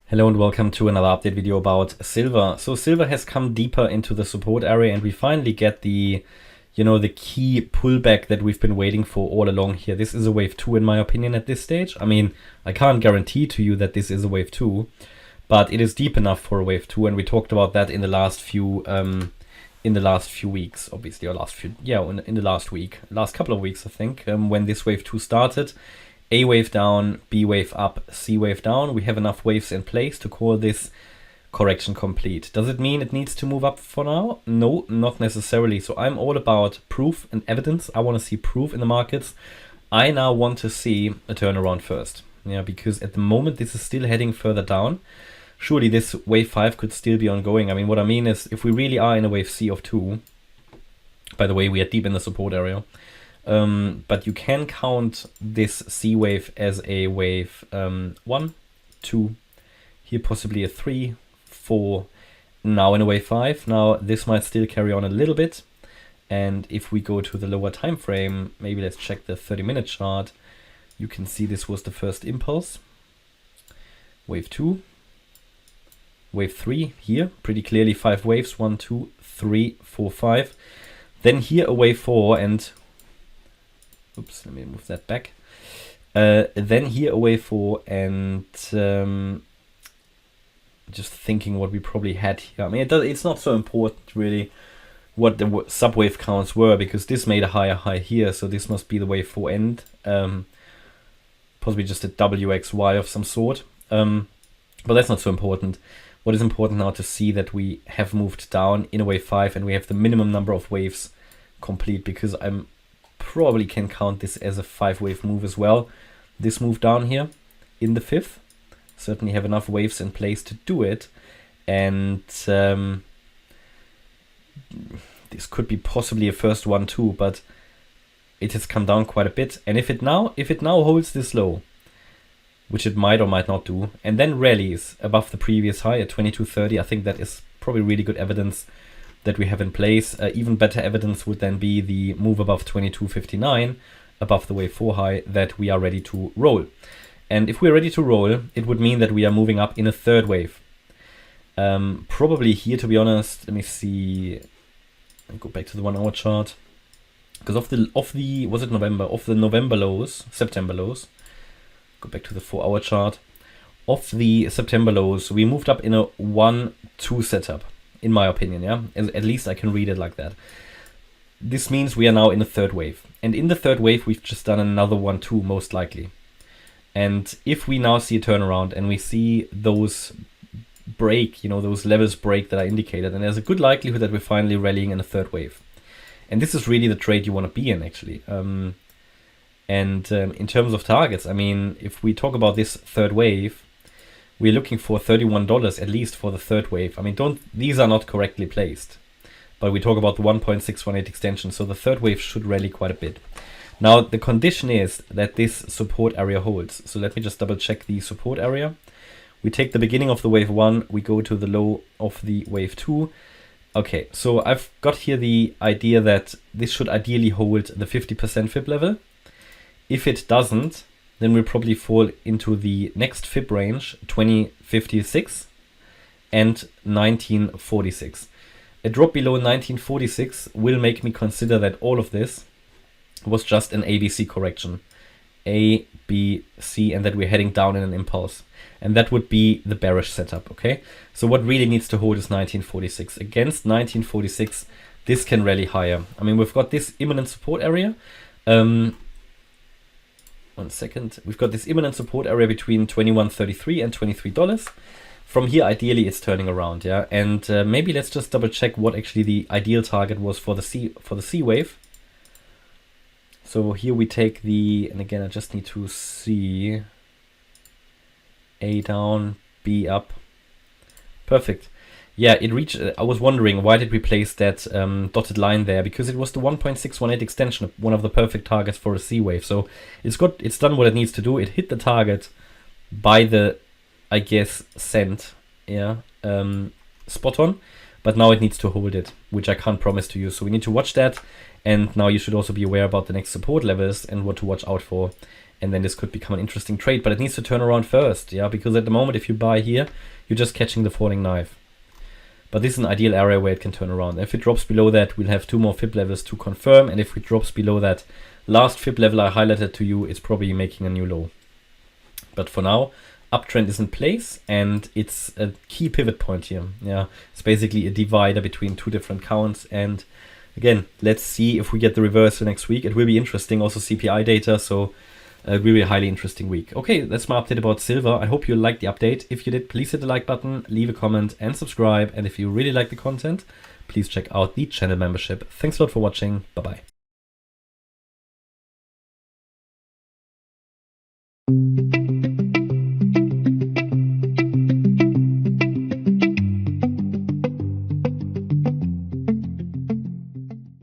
Hello and welcome to another update video about silver. So silver has come deeper into the support area and we finally get the, the key pullback that we've been waiting for all along here. This is a wave 2 in my opinion at this stage. I mean, I can't guarantee to you that this is a wave 2, but it is deep enough for a wave 2, and we talked about that in the last few weeks, obviously, or in the last couple of weeks, I think, when this wave 2 started. A wave down, B wave up, C wave down. We have enough waves in place to call this correction complete. Does it mean it needs to move up for now? No, not necessarily. So I'm all about proof and evidence. I want to see proof in the markets. I now want to see a turnaround first. Yeah, because at the moment this is still heading further down. Surely this wave 5 could still be ongoing. I mean, what I mean is if we really are in a wave C of 2, by the way, we are deep in the support area. But you can count this C wave as a wave 1, 2, here possibly a 3, 4, now in a wave 5. Now this might still carry on a little bit, and if we go to the lower time frame, maybe let's check the 30-minute chart, you can see this was the first impulse. Wave 2, wave 3 here, pretty clearly 5 waves, 1, 2, 3, 4, 5. Then here a wave 4 and oops, let me move that back. Then here a wave 4 and just thinking what we probably had here. I mean, it's not so important really what the subwave counts were, because this made a higher high here, so this must be the wave 4 end. Possibly just a WXY of some sort. But that's not so important. What is important now to see that we have moved down in a wave 5 and we have the minimum number of waves complete, because I'm probably can count this as a 5-wave move as well. This move down here in the 5th, certainly have enough waves in place to do it, and this could be possibly a first one too, but it has come down quite a bit. And if it now holds this low, which it might or might not do, and then rallies above the previous high at 22.30, I think that is probably really good evidence that we have in place. Even better evidence would then be the move above 22.59, above the wave 4 high, that we are ready to roll. And if we're ready to roll, it would mean that we are moving up in a third wave. Probably here, to be honest, let me see. I'll go back to the 1 hour chart. Because of the November lows, September lows, go back to the 4 hour chart. Of the September lows, we moved up in a 1-2 setup. In my opinion, yeah, at least I can read it like that. This means we are now in a third wave, and in the third wave we've just done another 1-2 most likely. And if we now see a turnaround and we see those break, those levels break that I indicated, and there's a good likelihood that we're finally rallying in a third wave. And this is really the trade you want to be in, actually. In terms of targets, I mean, if we talk about this third wave, we're looking for $31 at least for the third wave. I mean, these are not correctly placed, but we talk about the 1.618 extension, so the third wave should rally quite a bit. Now, the condition is that this support area holds. So let me just double check the support area. We take the beginning of the wave 1, we go to the low of the wave 2. Okay, so I've got here the idea that this should ideally hold the 50% fib level. If it doesn't, then we'll probably fall into the next fib range, 2056 and 1946. A drop below 1946 will make me consider that all of this was just an ABC correction. A, B, C, and that we're heading down in an impulse. And that would be the bearish setup, okay? So what really needs to hold is 1946. Against 1946, this can rally higher. I mean, we've got this imminent support area. One second. We've got this imminent support area between $21.33 and $23. From here, ideally, it's turning around, yeah. And maybe let's just double check what actually the ideal target was for the C wave. So here we take and again, I just need to see A down, B up. Perfect. Yeah, it reached. I was wondering why did we place that dotted line there, because it was the 1.618 extension, one of the perfect targets for a C wave. So it's done what it needs to do. It hit the target by the, I guess, cent, yeah, spot on. But now it needs to hold it, which I can't promise to you. So we need to watch that. And now you should also be aware about the next support levels and what to watch out for. and then this could become an interesting trade, but it needs to turn around first, yeah, because at the moment if you buy here, you're just catching the falling knife. But this is an ideal area where it can turn around. If it drops below that, we'll have 2 more fib levels to confirm, and if it drops below that last fib level I highlighted to you, it's probably making a new low. But for now, uptrend is in place, and it's a key pivot point here. Yeah, it's basically a divider between 2 different counts, and again, let's see if we get the reversal next week. It will be interesting, also CPI data, so it will be a highly interesting week. Okay, that's my update about silver. I hope you liked the update. If you did, please hit the like button, leave a comment, and subscribe. And if you really like the content, please check out the channel membership. Thanks a lot for watching. Bye-bye.